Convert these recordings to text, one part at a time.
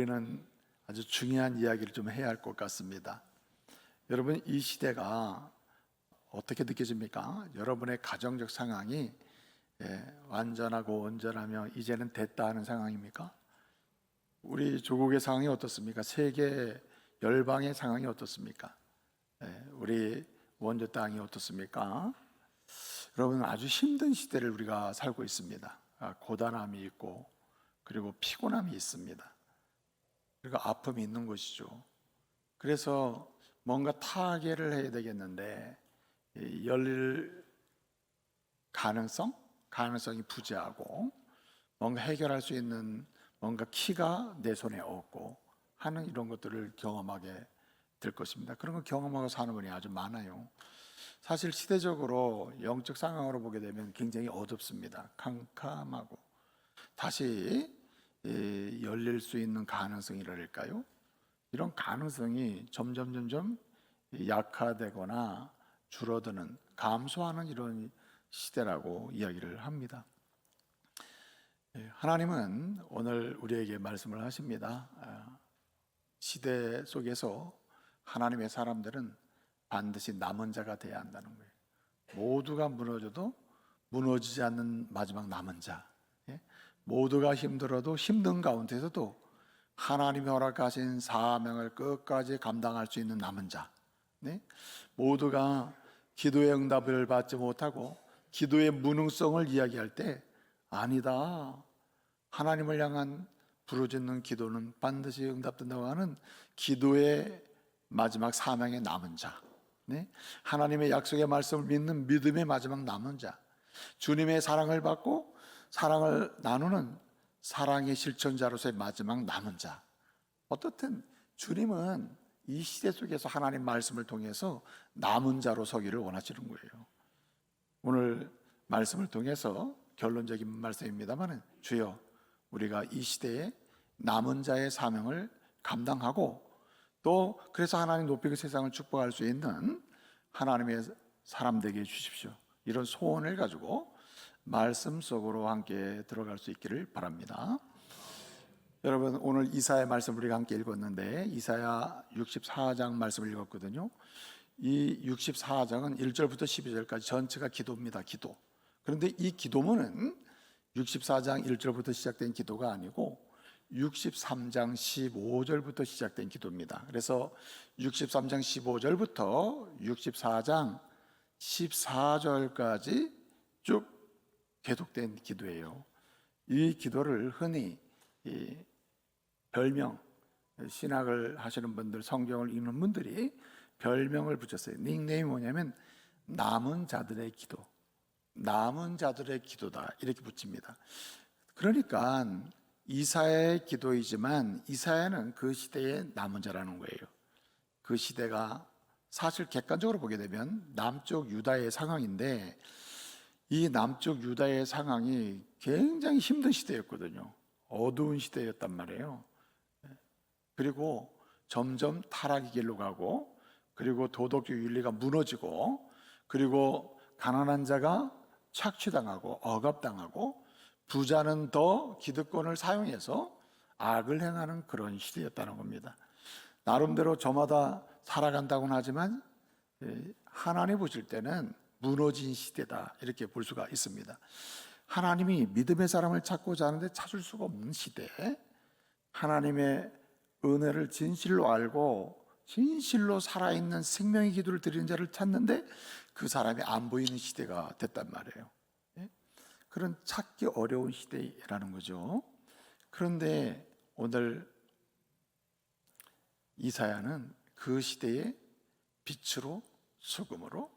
우리는 아주 중요한 이야기를 좀 해야 할 것 같습니다. 여러분, 이 시대가 어떻게 느껴집니까? 여러분의 가정적 상황이 완전하고 온전하며 이제는 됐다 하는 상황입니까? 우리 조국의 상황이 어떻습니까? 세계 열방의 상황이 어떻습니까? 우리 원조 땅이 어떻습니까? 여러분, 아주 힘든 시대를 우리가 살고 있습니다. 고단함이 있고, 그리고 피곤함이 있습니다. 그리고 아픔이 있는 것이죠. 그래서 뭔가 타개를 해야 되겠는데 열릴 가능성이 부재하고, 뭔가 해결할 수 있는 뭔가 키가 내 손에 없고 하는 이런 것들을 경험하게 될 것입니다. 그런 걸 경험하고 사는 분이 아주 많아요. 사실 시대적으로 영적 상황으로 보게 되면 굉장히 어둡습니다. 캄캄하고 다시 열릴 수 있는 가능성이랄까요? 이런 가능성이 점점 약화되거나 줄어드는, 감소하는 이런 시대라고 이야기를 합니다. 하나님은 오늘 우리에게 말씀을 하십니다. 시대 속에서 하나님의 사람들은 반드시 남은 자가 되어야 한다는 거예요. 모두가 무너져도 무너지지 않는 마지막 남은 자, 모두가 힘들어도 힘든 가운데서도 하나님이 허락하신 사명을 끝까지 감당할 수 있는 남은 자, 모두가 기도의 응답을 받지 못하고 기도의 무능성을 이야기할 때, 아니다, 하나님을 향한 부르짖는 기도는 반드시 응답된다고 하는 기도의 마지막 사명의 남은 자, 하나님의 약속의 말씀을 믿는 믿음의 마지막 남은 자, 주님의 사랑을 받고 사랑을 나누는 사랑의 실천자로서의 마지막 남은 자. 어떻든 주님은 이 시대 속에서 하나님 말씀을 통해서 남은 자로 서기를 원하시는 거예요. 오늘 말씀을 통해서 결론적인 말씀입니다만, 주여, 우리가 이 시대에 남은 자의 사명을 감당하고, 또 그래서 하나님 높이고 세상을 축복할 수 있는 하나님의 사람 되게 해주십시오. 이런 소원을 가지고 말씀 속으로 함께 들어갈 수 있기를 바랍니다. 여러분, 오늘 이사야 말씀 우리가 함께 읽었는데, 이사야 64장 말씀을 읽었거든요. 이 64장은 1절부터 12절까지 전체가 기도입니다. 기도. 그런데 이 기도문은 64장 1절부터 시작된 기도가 아니고 63장 15절부터 시작된 기도입니다. 그래서 63장 15절부터 64장 14절까지 쭉 계속된 기도예요. 이 기도를 흔히 별명, 신학을 하시는 분들, 성경을 읽는 분들이 별명을 붙였어요. 닉네임이 뭐냐면 남은 자들의 기도, 남은 자들의 기도다, 이렇게 붙입니다. 그러니까 이사야의 기도이지만 이사야는 그 시대의 남은 자라는 거예요. 그 시대가 사실 객관적으로 보게 되면 남쪽 유다의 상황인데, 이 남쪽 유다의 상황이 굉장히 힘든 시대였거든요. 어두운 시대였단 말이에요. 그리고 점점 타락의 길로 가고, 그리고 도덕적 윤리가 무너지고, 그리고 가난한 자가 착취당하고 억압당하고, 부자는 더 기득권을 사용해서 악을 행하는 그런 시대였다는 겁니다. 나름대로 저마다 살아간다고는 하지만 하나님 보실 때는 무너진 시대다, 이렇게 볼 수가 있습니다. 하나님이 믿음의 사람을 찾고자 하는데 찾을 수가 없는 시대, 하나님의 은혜를 진실로 알고 진실로 살아있는 생명의 기도를 드리는 자를 찾는데 그 사람이 안 보이는 시대가 됐단 말이에요. 그런 찾기 어려운 시대라는 거죠. 그런데 오늘 이사야는 그 시대의 빛으로, 소금으로,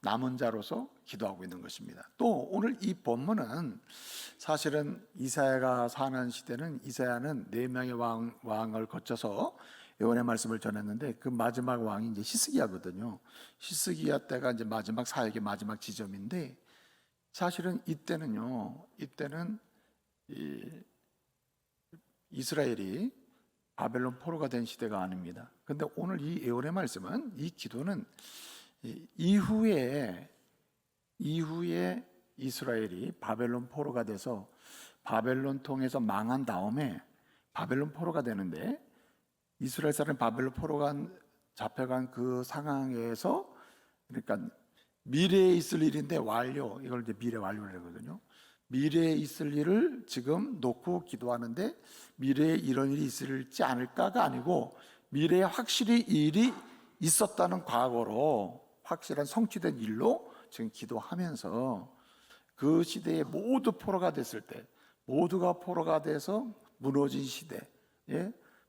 남은 자로서 기도하고 있는 것입니다. 또 오늘 이 본문은 사실은 이사야가 사는 시대는, 이사야는 4명의 왕을 거쳐서 예언의 말씀을 전했는데, 그 마지막 왕이 이제 히스기야거든요. 히스기야 때가 이제 마지막 사역의 마지막 지점인데, 사실은 이때는 이스라엘이 바벨론 포로가 된 시대가 아닙니다. 그런데 오늘 이 예언의 말씀은, 이 기도는 이후에 이스라엘이 바벨론 포로가 돼서 바벨론 통해서 망한 다음에 바벨론 포로가 되는데, 이스라엘 사람이 바벨론 포로가 잡혀간 그 상황에서, 그러니까 미래에 있을 일인데 완료, 이걸 이제 미래 완료를 하거든요. 미래에 있을 일을 지금 놓고 기도하는데, 미래에 이런 일이 있을지 않을까가 아니고, 미래에 확실히 이 일이 있었다는 과거로 확실한 성취된 일로 지금 기도하면서, 그 시대에 모두 포로가 됐을 때, 모두가 포로가 돼서 무너진 시대,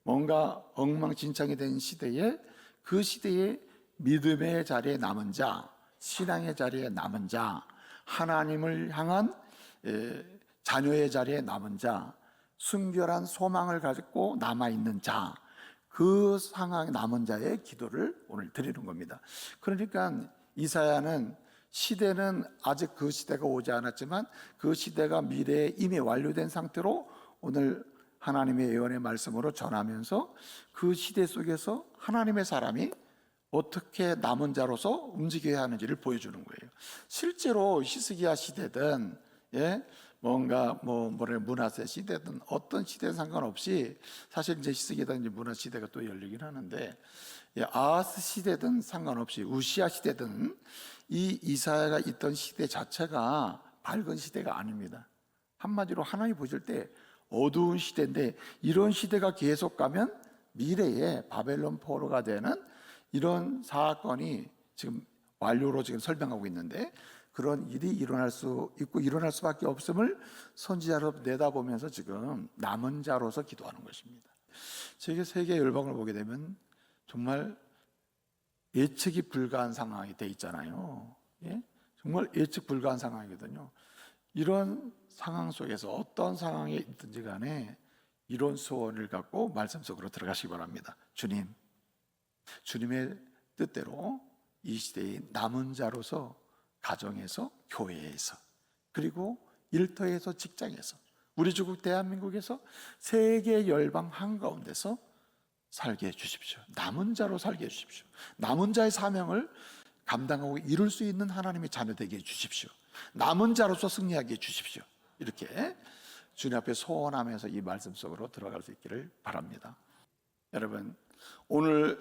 뭔가 엉망진창이 된 시대에, 그 시대에 믿음의 자리에 남은 자, 신앙의 자리에 남은 자, 하나님을 향한 자녀의 자리에 남은 자, 순결한 소망을 가지고 남아있는 자, 그 상황에 남은 자의 기도를 오늘 드리는 겁니다. 그러니까 이사야는 시대는 아직 그 시대가 오지 않았지만 그 시대가 미래에 이미 완료된 상태로 오늘 하나님의 예언의 말씀으로 전하면서 그 시대 속에서 하나님의 사람이 어떻게 남은 자로서 움직여야 하는지를 보여주는 거예요. 실제로 히스기야 시대든 뭔가 문하세 시대든 어떤 시대든 상관없이, 사실 이제 히스기야든 이제 문하 시대가 또 열리긴 하는데, 아하스 시대든 상관없이 우시야 시대든 이 이사야가 있던 시대 자체가 밝은 시대가 아닙니다. 한마디로 하나님 보실 때 어두운 시대인데, 이런 시대가 계속 가면 미래에 바벨론 포로가 되는 이런 사건이 지금 완료로 지금 설명하고 있는데, 그런 일이 일어날 수 있고 일어날 수밖에 없음을 선지자로 내다보면서 지금 남은 자로서 기도하는 것입니다. 세계 열방을 보게 되면 정말 예측이 불가한 상황이 돼 있잖아요. 정말 예측 불가한 상황이거든요. 이런 상황 속에서 어떤 상황에 있든지 간에 이런 소원을 갖고 말씀 속으로 들어가시기 바랍니다. 주님의 뜻대로 이 시대의 남은 자로서, 가정에서, 교회에서, 그리고 일터에서, 직장에서, 우리 조국 대한민국에서, 세계 열방 한가운데서 살게 해주십시오. 남은 자로 살게 해주십시오. 남은 자의 사명을 감당하고 이룰 수 있는 하나님의 자녀 되게 해주십시오. 남은 자로서 승리하게 해주십시오. 이렇게 주님 앞에 소원하면서 이 말씀 속으로 들어갈 수 있기를 바랍니다. 여러분, 오늘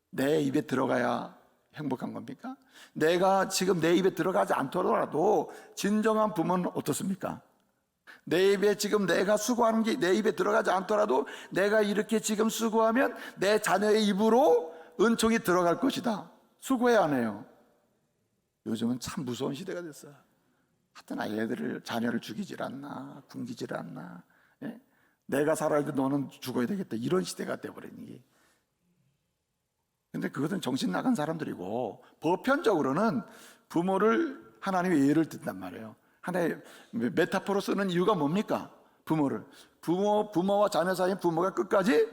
내 입에 들어가야 행복한 겁니까? 내가 지금 내 입에 들어가지 않더라도 진정한 부모는 어떻습니까? 내 입에 지금 내가 수고하는 게 내 입에 들어가지 않더라도 내가 이렇게 지금 수고하면 내 자녀의 입으로 은총이 들어갈 것이다. 수고해야 하네요. 요즘은 참 무서운 시대가 됐어요. 하여튼 자녀를 죽이질 않나, 굶기질 않나, 내가 살아야 돼 너는 죽어야 되겠다, 이런 시대가 돼버린 게. 근데 그것은 정신 나간 사람들이고, 보편적으로는 부모를 하나님의 예를 든단 말이에요. 하나의 메타포로 쓰는 이유가 뭡니까? 부모와 자녀 사이에 부모가 끝까지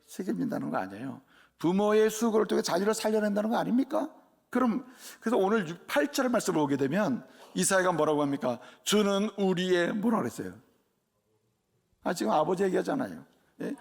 책임진다는 거 아니에요. 부모의 수고를 통해 자녀를 살려낸다는 거 아닙니까? 그래서 오늘 8절 말씀을 보게 되면 이사야가 뭐라고 합니까? 주는 우리의, 뭐라 그랬어요? 지금 아버지 얘기하잖아요.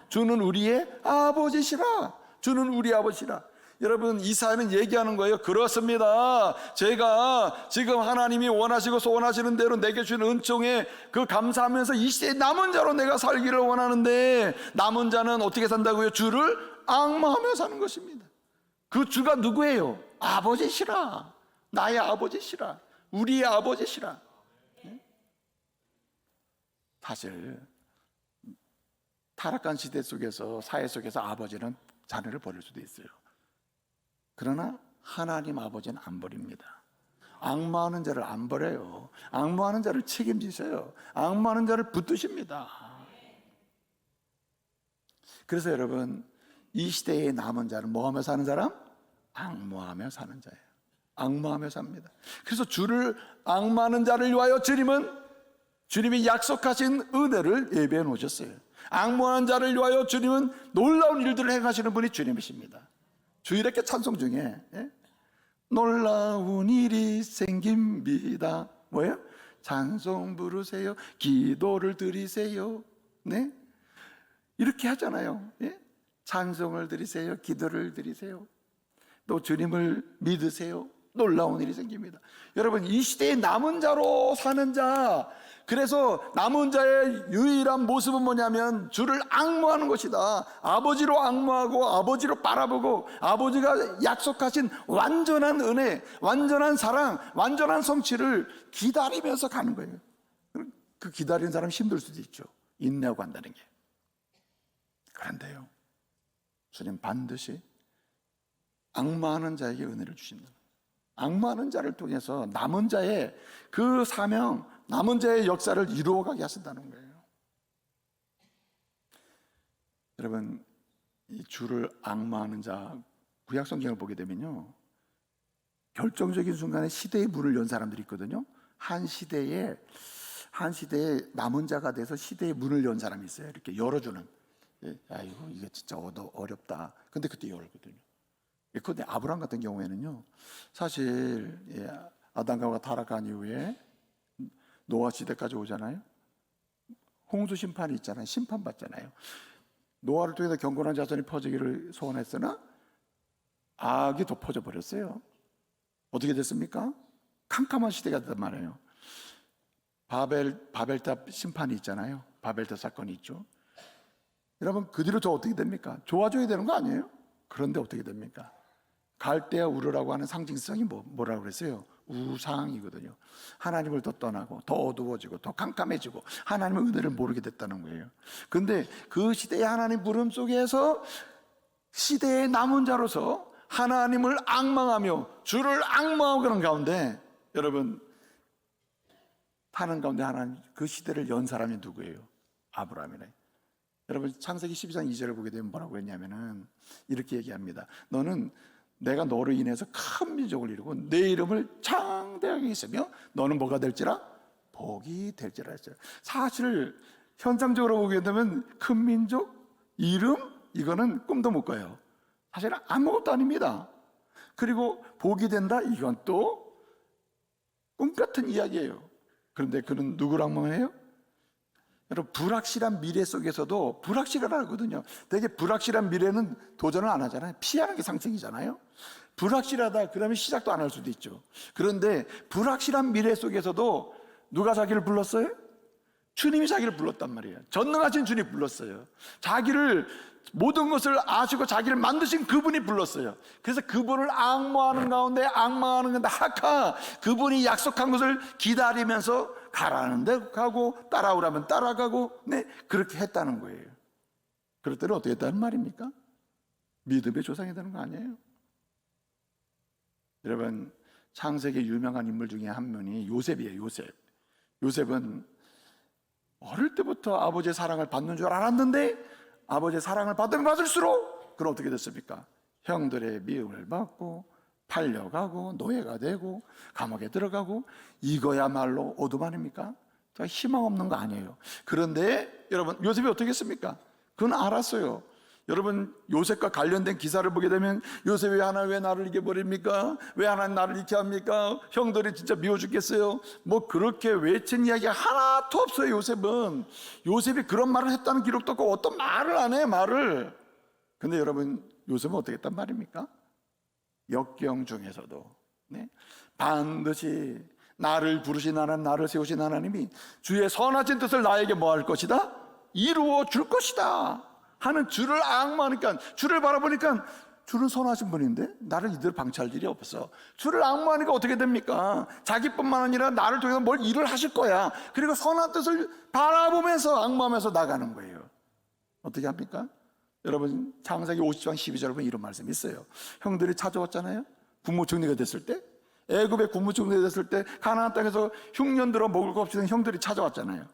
주는 우리의 아버지시라. 주는 우리 아버지시라. 여러분, 이사야는 얘기하는 거예요. 그렇습니다. 제가 지금 하나님이 원하시고 소원하시는 대로 내게 주신 은총에 그 감사하면서 이 시대에 남은 자로 내가 살기를 원하는데, 남은 자는 어떻게 산다고요? 주를 앙망하며 사는 것입니다. 그 주가 누구예요? 아버지시라. 나의 아버지시라. 우리의 아버지시라. 사실 타락한 시대 속에서, 사회 속에서 아버지는 자녀를 버릴 수도 있어요. 그러나 하나님 아버지는 안 버립니다. 앙마하는 자를 안 버려요. 앙마하는 자를 책임지셔요. 앙마하는 자를 붙드십니다. 그래서 여러분, 이 시대에 남은 자는 뭐하며 사는 사람? 앙모하며 사는 자예요. 앙모하며 삽니다. 그래서 주를 앙모하는 자를 위하여 주님이 약속하신 은혜를 예배해 놓으셨어요. 앙모하는 자를 위하여 주님은 놀라운 일들을 행하시는 분이 주님이십니다. 주일학교 찬송 중에 놀라운 일이 생깁니다. 뭐예요? 찬송 부르세요. 기도를 드리세요. 이렇게 하잖아요. 찬송을 드리세요. 기도를 드리세요. 또 주님을 믿으세요. 놀라운 일이 생깁니다. 여러분, 이 시대에 남은 자로 사는 자, 그래서 남은 자의 유일한 모습은 뭐냐면 주를 앙모하는 것이다. 아버지로 앙모하고 아버지로 바라보고 아버지가 약속하신 완전한 은혜, 완전한 사랑, 완전한 성취를 기다리면서 가는 거예요. 그 기다리는 사람 힘들 수도 있죠. 인내하고 한다는 게. 그런데요, 주님 반드시 앙모하는 자에게 은혜를 주신다. 앙모하는 자를 통해서 남은 자의 그 사명, 남은 자의 역사를 이루어가게 하신다는 거예요. 여러분, 이 주를 앙모하는 자, 구약 성경을 보게 되면요, 결정적인 순간에 시대의 문을 연 사람들이 있거든요. 한 시대에 남은 자가 돼서 시대의 문을 연 사람이 있어요. 이렇게 열어주는. 아이고, 이게 진짜 어렵다. 근데 그때 열거든요. 그런데 아브라함 같은 경우에는요, 사실 아담과 하와가 타락한 이후에 노아 시대까지 오잖아요. 홍수 심판이 있잖아요. 심판받잖아요. 노아를 통해서 경건한 자손이 퍼지기를 소원했으나 악이 더 퍼져버렸어요. 어떻게 됐습니까? 캄캄한 시대가 됐단 말이에요. 바벨탑 심판이 있잖아요. 바벨탑 사건이 있죠. 여러분, 그 뒤로 저 어떻게 됩니까? 좋아져야 되는 거 아니에요? 그런데 어떻게 됩니까? 갈대아 우르라고 하는 상징성이 뭐라고 그랬어요? 우상이거든요. 하나님을 더 떠나고 더 어두워지고 더 깜깜해지고 하나님의 은혜를 모르게 됐다는 거예요. 그런데 그 시대의 하나님 부름 속에서 시대의 남은 자로서 하나님을 앙망하며 주를 앙망하고 그런 가운데, 여러분, 타는 가운데 하나님 그 시대를 연 사람이 누구예요? 아브라함이네. 여러분, 창세기 12장 2절을 보게 되면 뭐라고 했냐면은 이렇게 얘기합니다. 너는 내가 너로 인해서 큰 민족을 이루고 내 이름을 창대하게 했으며 너는 뭐가 될지라? 복이 될지라 했어요. 사실 현상적으로 보게 되면 큰 민족, 이름, 이거는 꿈도 못 꿔요. 사실은 아무것도 아닙니다. 그리고 복이 된다, 이건 또 꿈같은 이야기예요. 그런데 그는 누구를 앙망해요? 여러분, 불확실한 미래 속에서도 불확실하거든요. 되게 불확실한 미래는 도전을 안 하잖아요. 피하는 게 상승이잖아요. 불확실하다 그러면 시작도 안 할 수도 있죠. 그런데 불확실한 미래 속에서도 누가 자기를 불렀어요? 주님이 자기를 불렀단 말이에요. 전능하신 주님이 불렀어요. 자기를, 모든 것을 아시고 자기를 만드신 그분이 불렀어요. 그래서 그분을 앙모하는 가운데 앙망하는 건데 하카, 그분이 약속한 것을 기다리면서 가라는 데 가고 따라오라면 따라가고, 네, 그렇게 했다는 거예요. 그럴 때는 어떻게 했다는 말입니까? 믿음의 조상이 되는 거 아니에요? 여러분, 창세기 유명한 인물 중에 한 명이 요셉이에요. 요셉은 어릴 때부터 아버지의 사랑을 받는 줄 알았는데 아버지의 사랑을 받으면 받을수록 그럼 어떻게 됐습니까? 형들의 미움을 받고 팔려가고 노예가 되고 감옥에 들어가고, 이거야말로 어둠 아닙니까? 희망 없는 거 아니에요. 그런데 여러분, 요셉이 어떻게 했습니까? 그건 알았어요. 여러분, 요셉과 관련된 기사를 보게 되면 요셉이 왜 나를 이겨버립니까? 왜 하나님 나를 잃게 합니까? 형들이 진짜 미워 죽겠어요. 뭐 그렇게 외친 이야기가 하나도 없어요. 요셉이 그런 말을 했다는 기록도 없고 어떤 말을 안 해, 말을. 근데 여러분, 요셉은 어떻게 했단 말입니까? 역경 중에서도, 네, 반드시 나를 부르신 하나님, 나를 세우신 하나님이 주의 선하신 뜻을 나에게 뭐 할 것이다? 이루어 줄 것이다 하는 주를 앙모하니까, 주를 바라보니까 주는 선하신 분인데 나를 이대로 방치할 일이 없어. 주를 앙모하니까 어떻게 됩니까? 자기뿐만 아니라 나를 통해서 뭘 일을 하실 거야. 그리고 선한 뜻을 바라보면서 앙모하면서 나가는 거예요. 어떻게 합니까? 여러분, 창세기 50장 12절 보면 이런 말씀이 있어요. 형들이 찾아왔잖아요. 국무총리가 됐을 때, 애굽의 국무총리가 됐을 때 가나안 땅에서 흉년 들어 먹을 거 없이 형들이 찾아왔잖아요.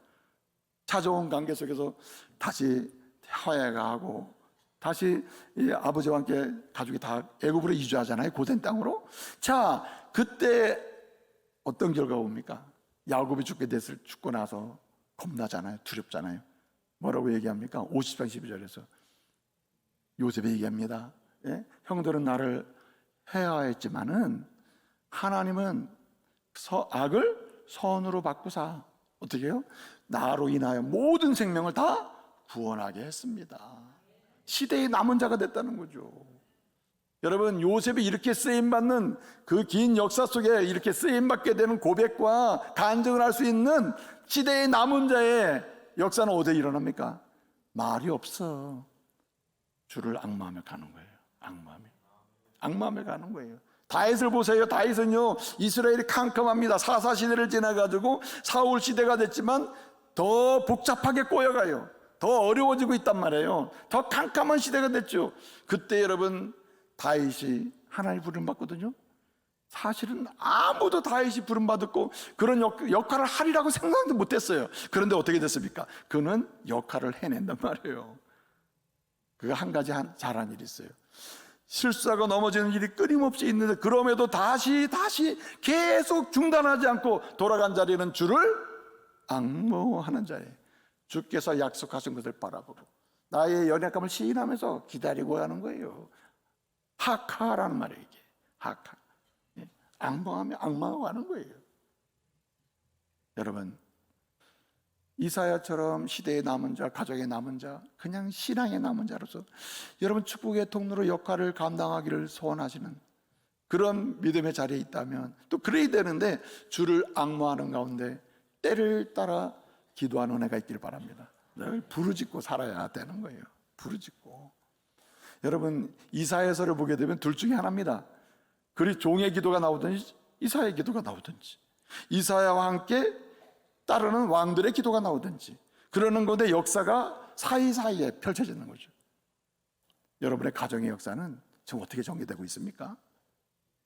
찾아온 관계 속에서 다시 화해가 하고 다시 이 아버지와 함께 가족이 다 애굽으로 이주하잖아요. 고된 땅으로. 자, 그때 어떤 결과가 옵니까? 야곱이 죽고 나서 겁나잖아요. 두렵잖아요. 뭐라고 얘기합니까? 50장 12절에서 요셉이 얘기합니다. 예? 형들은 나를 해하했지만은 하나님은 악을 선으로 바꾸사 어떻게 해요? 나로 인하여 모든 생명을 다 구원하게 했습니다. 시대의 남은 자가 됐다는 거죠. 여러분, 요셉이 이렇게 쓰임받는 그 긴 역사 속에 이렇게 쓰임받게 되는 고백과 간증을 할 수 있는 시대의 남은 자의 역사는 어디에 일어납니까? 말이 없어. 주를 앙마하며 가는 거예요. 앙마하며 가는 거예요. 다윗을 보세요. 다윗은요, 이스라엘이 캄캄합니다. 사사 시대를 지나가지고 사울 시대가 됐지만 더 복잡하게 꼬여가요. 더 어려워지고 있단 말이에요. 더 캄캄한 시대가 됐죠. 그때 여러분, 다윗이 하나님 부름받거든요. 사실은 아무도 다윗이 부름받았고 그런 역할을 하리라고 생각도 못했어요. 그런데 어떻게 됐습니까? 그는 역할을 해낸단 말이에요. 그가 한 가지 잘한 일이 있어요. 실수하고 넘어지는 일이 끊임없이 있는데 그럼에도 다시 계속 중단하지 않고 돌아간 자리는 주를 앙모하는 자예요. 주께서 약속하신 것을 바라보고 나의 연약함을 시인하면서 기다리고 하는 거예요. 하카라는 말이에요. 이게 하카. 앙마하고 하는 거예요. 여러분, 이사야처럼 시대의 남은 자, 가족의 남은 자, 그냥 신앙의 남은 자로서 여러분 축복의 통로로 역할을 감당하기를 소원하시는 그런 믿음의 자리에 있다면 또 그래야 되는데 주를 앙모하는 가운데 때를 따라 기도하는 은혜가 있기를 바랍니다. 늘 부르짖고 살아야 되는 거예요. 부르짖고. 여러분, 이사야서를 보게 되면 둘 중에 하나입니다. 그리 종의 기도가 나오든지 이사야의 기도가 나오든지, 이사야와 함께 따르는 왕들의 기도가 나오든지, 그러는 건데 역사가 사이사이에 펼쳐지는 거죠. 여러분의 가정의 역사는 지금 어떻게 전개되고 있습니까?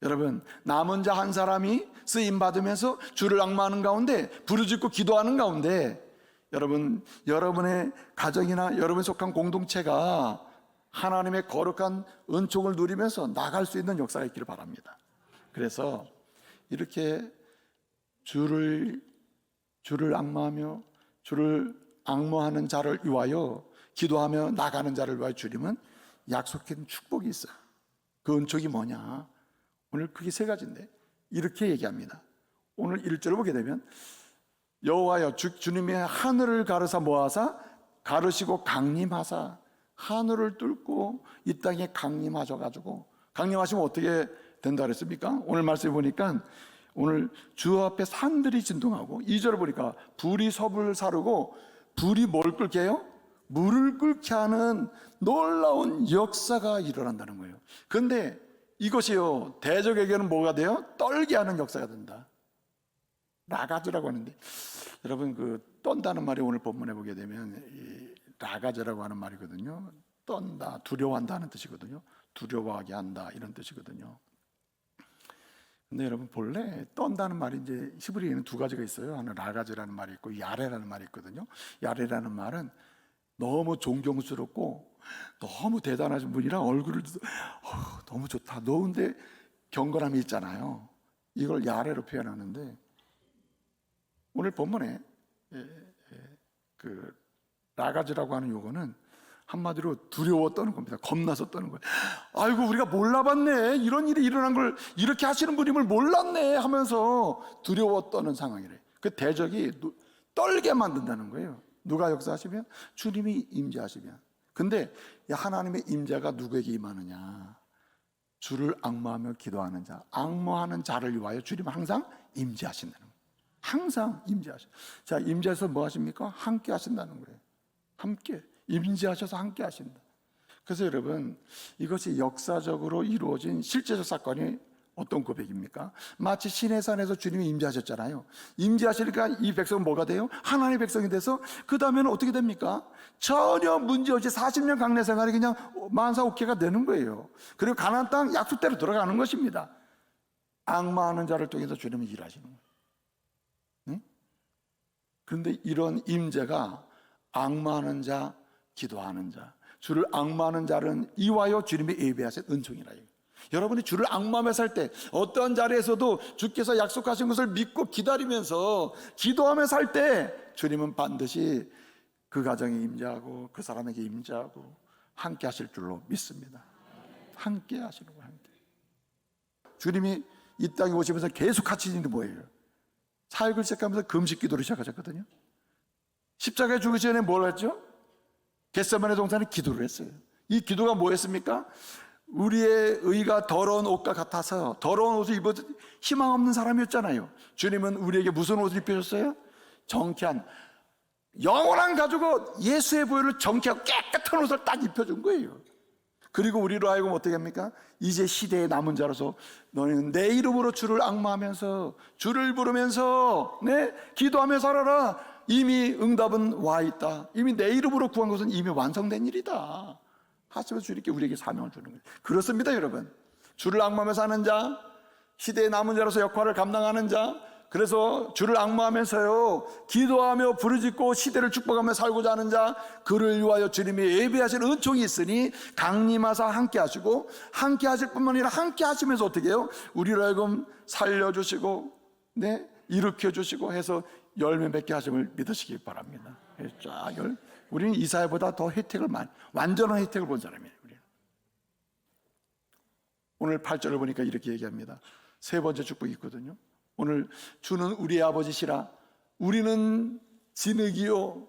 여러분, 남은 자 한 사람이 쓰임 받으면서 주를 앙마하는 가운데, 부르짖고 기도하는 가운데 여러분, 여러분의 가정이나 여러분 속한 공동체가 하나님의 거룩한 은총을 누리면서 나갈 수 있는 역사가 있기를 바랍니다. 그래서 이렇게 주를 앙모하며 주를 앙모하는 자를 위하여 기도하며 나가는 자를 위하여 주님은 약속한 축복이 있어요. 그 은총이 뭐냐? 오늘 그게 세 가지인데 이렇게 얘기합니다. 오늘 1절을 보게 되면 여호와여 주님이 하늘을 가르사 모아사 가르시고 강림하사, 하늘을 뚫고 이 땅에 강림하셔가지고, 강림하시면 어떻게 된다 그랬습니까? 오늘 말씀해 보니까 오늘 주 앞에 산들이 진동하고, 2절을 보니까 불이 섭을 사르고, 불이 뭘 끓게 해요? 물을 끓게 하는 놀라운 역사가 일어난다는 거예요. 그런데 이것이요, 대적에게는 뭐가 돼요? 떨게 하는 역사가 된다. 라가즈라고 하는데, 여러분 그 떤다는 말이 오늘 본문에 보게 되면 이 라가즈라고 하는 말이거든요. 떤다, 두려워한다는 뜻이거든요. 두려워하게 한다, 이런 뜻이거든요. 근데 여러분 본래 떤다는 말이 이제 히브리어에는 두 가지가 있어요. 하나 라가즈라는 말이 있고 야레라는 말이 있거든요. 야레라는 말은 너무 존경스럽고 너무 대단하신 분이라 얼굴을 너무 좋다, 너 근데 경건함이 있잖아요. 이걸 야레로 표현하는데 오늘 본문에 그 라가즈라고 하는 요거는 한마디로 두려워 떠는 겁니다. 겁나서 떠는 거예요. 아이고 우리가 몰라봤네, 이런 일이 일어난 걸 이렇게 하시는 분임을 몰랐네 하면서 두려워 떠는 상황이래. 그 대적이 떨게 만든다는 거예요. 누가 역사하시면? 주님이 임재하시면. 근데 하나님의 임재가 누구에게 임하느냐? 주를 앙모하며 기도하는 자, 앙모하는 자를 위하여 주님은 항상 임재하신다는 거예요. 항상 임재하셔. 자, 임재해서 뭐 하십니까? 함께 하신다는 거예요. 함께 임재하셔서 함께 하신다. 그래서 여러분, 이것이 역사적으로 이루어진 실제적 사건이 어떤 고백입니까? 마치 시내산에서 주님이 임재하셨잖아요. 임재하시니까 이 백성은 뭐가 돼요? 하나님의 백성이 돼서 그 다음에는 어떻게 됩니까? 전혀 문제없이 40년 강내 생활이 그냥 만사오케가 되는 거예요. 그리고 가나안 땅 약속대로 들어가는 것입니다. 앙마하는 자를 통해서 주님은 일하시는 거예요. 응? 그런데 이런 임재가 앙마하는 자, 기도하는 자, 주를 앙마하는 자는 이와여 주님이 예배하신 은총이라. 여러분이 주를 앙마하며 살 때 어떠한 자리에서도 주께서 약속하신 것을 믿고 기다리면서 기도하며 살 때 주님은 반드시 그 가정에 임재하고 그 사람에게 임재하고 함께 하실 줄로 믿습니다. 함께 하시는 거예요. 함께. 주님이 이 땅에 오시면서 계속 하시는 게 뭐예요? 사역을 시작하면서 금식 기도를 시작하셨거든요. 십자가에 죽으시 전에 뭘 했죠? 겟세마네 동산에 기도를 했어요. 이 기도가 뭐였습니까? 우리의 의가 더러운 옷과 같아서 더러운 옷을 입어도 희망 없는 사람이었잖아요. 주님은 우리에게 무슨 옷을 입혀줬어요? 정쾌한, 영원한 가지고 예수의 보혈을 정쾌하고 깨끗한 옷을 딱 입혀준 거예요. 그리고 우리로 하여금 어떻게 합니까? 이제 시대의 남은 자로서 너희는 내 이름으로 주를 앙마하면서 주를 부르면서 기도하며 살아라. 이미 응답은 와 있다. 이미 내 이름으로 구한 것은 이미 완성된 일이다 하시면서 주님께 우리에게 사명을 주는 거예요. 그렇습니다, 여러분. 주를 앙마하며 사는 자, 시대의 남은 자로서 역할을 감당하는 자, 그래서 주를 앙마하면서요 기도하며 부르짖고 시대를 축복하며 살고자 하는 자, 그를 위하여 주님이 예비하신 은총이 있으니 강림하사 함께 하시고, 함께 하실 뿐만 아니라 함께 하시면서 어떻게 해요? 우리를 하여금 살려주시고 일으켜 주시고 해서 열매 맺게 하심을 믿으시기 바랍니다. 우리는 이사야보다 더 혜택을 완전한 혜택을 본 사람이에요. 오늘 8절을 보니까 이렇게 얘기합니다. 세 번째 축복이 있거든요. 오늘 주는 우리의 아버지시라. 우리는 진흙이요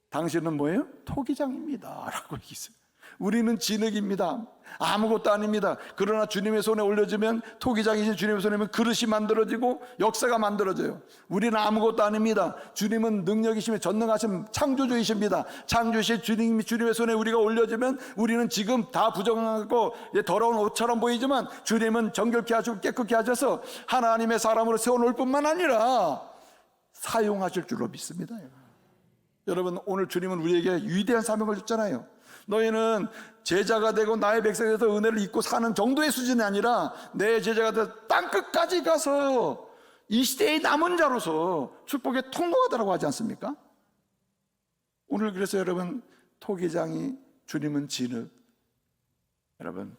당신은 뭐예요? 토기장입니다 라고 얘기했어요. 우리는 진흙입니다. 아무것도 아닙니다. 그러나 주님의 손에 올려주면, 토기장이신 주님의 손에 오면 그릇이 만들어지고 역사가 만들어져요. 우리는 아무것도 아닙니다. 주님은 능력이시며 전능하신 창조주이십니다. 창조주신 주님이 주님의 손에 우리가 올려주면 우리는 지금 다 부정하고 더러운 옷처럼 보이지만 주님은 정결케 하시고 깨끗게 하셔서 하나님의 사람으로 세워놓을 뿐만 아니라 사용하실 줄로 믿습니다. 여러분, 오늘 주님은 우리에게 위대한 사명을 줬잖아요. 너희는 제자가 되고 나의 백성이 돼서 은혜를 입고 사는 정도의 수준이 아니라 내 제자가 돼서 땅끝까지 가서 이 시대의 남은 자로서 축복의 통로가다라고 하지 않습니까? 오늘 그래서 여러분, 토기장이 주님은 진흙. 여러분,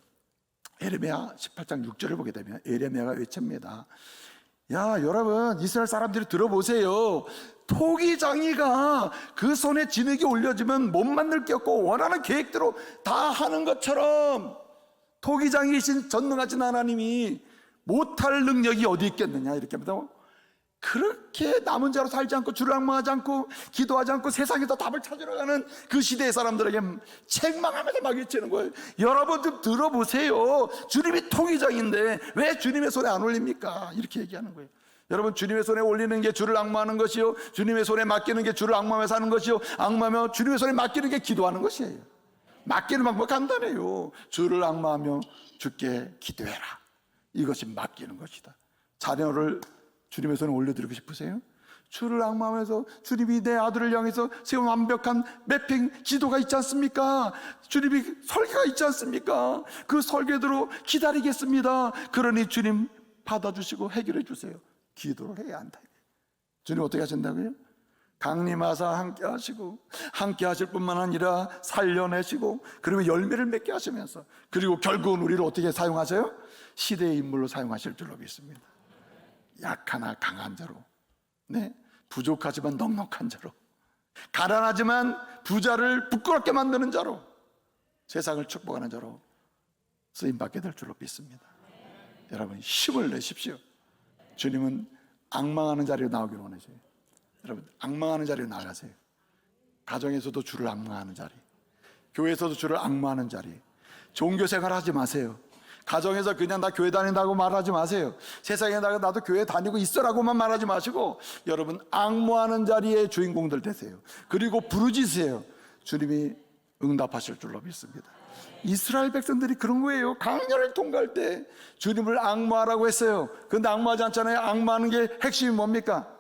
에레미야 18장 6절을 보게 되면 에레미야가 외칩니다. 야, 여러분, 이스라엘 사람들이 들어보세요. 토기장이가 그 손에 진흙이 올려지면 못 만들 게 없고 원하는 계획대로 다 하는 것처럼 토기장이신 전능하신 하나님이 못할 능력이 어디 있겠느냐, 이렇게 합니다. 그렇게 남은 자로 살지 않고 주를 앙망하지 않고 기도하지 않고 세상에서 답을 찾으러 가는 그 시대의 사람들에게 책망하면서 막 외치는 거예요. 여러분 좀 들어보세요. 주님이 토기장인데 왜 주님의 손에 안 올립니까? 이렇게 얘기하는 거예요. 여러분, 주님의 손에 올리는 게 주를 앙마하는 것이요, 주님의 손에 맡기는 게 주를 앙마하며 사는 것이요, 앙마하며 주님의 손에 맡기는 게 기도하는 것이에요. 맡기는 방법 간단해요. 주를 앙마하며 주께 기도해라. 이것이 맡기는 것이다. 자녀를 주님의 손에 올려드리고 싶으세요? 주를 앙마하면서 주님이 내 아들을 향해서 세운 완벽한 매핑 지도가 있지 않습니까? 주님이 설계가 있지 않습니까? 그 설계대로 기다리겠습니다. 그러니 주님 받아주시고 해결해 주세요. 기도를 해야 한다. 주님 어떻게 하신다고요? 강림하사 함께 하시고, 함께 하실 뿐만 아니라 살려내시고, 그리고 열매를 맺게 하시면서, 그리고 결국은 우리를 어떻게 사용하세요? 시대의 인물로 사용하실 줄로 믿습니다. 약하나 강한 자로, 부족하지만 넉넉한 자로, 가난하지만 부자를 부끄럽게 만드는 자로, 세상을 축복하는 자로 쓰임받게 될 줄로 믿습니다. 여러분, 힘을 내십시오. 주님은 앙망하는 자리로 나오기를 원하세요. 여러분, 앙망하는 자리로 나가세요. 가정에서도 주를 앙망하는 자리, 교회에서도 주를 앙망하는 자리. 종교생활 하지 마세요. 가정에서 그냥 나 교회 다닌다고 말하지 마세요. 세상에 나도 교회 다니고 있어라고만 말하지 마시고, 여러분 앙모하는 자리에 주인공들 되세요. 그리고 부르짖으세요. 주님이 응답하실 줄로 믿습니다. 이스라엘 백성들이 그런 거예요. 강렬을 통과할 때 주님을 앙모하라고 했어요. 그런데 앙모하지 않잖아요. 앙모하는 게 핵심이 뭡니까?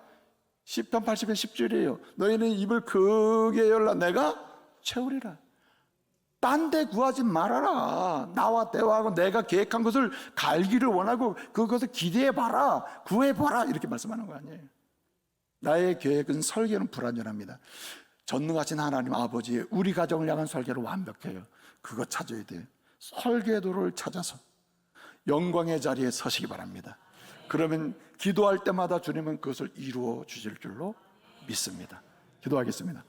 시편 80편 10절이에요. 너희는 입을 크게 열라 내가 채우리라. 딴 데 구하지 말아라. 나와 대화하고 내가 계획한 것을 갈기를 원하고 그것을 기대해봐라, 구해봐라, 이렇게 말씀하는 거 아니에요. 나의 계획은, 설계는 불완전합니다. 전능하신 하나님 아버지의 우리 가정을 향한 설계를 완벽해요. 그거 찾아야 돼요. 설계도를 찾아서 영광의 자리에 서시기 바랍니다. 그러면 기도할 때마다 주님은 그것을 이루어 주실 줄로 믿습니다. 기도하겠습니다.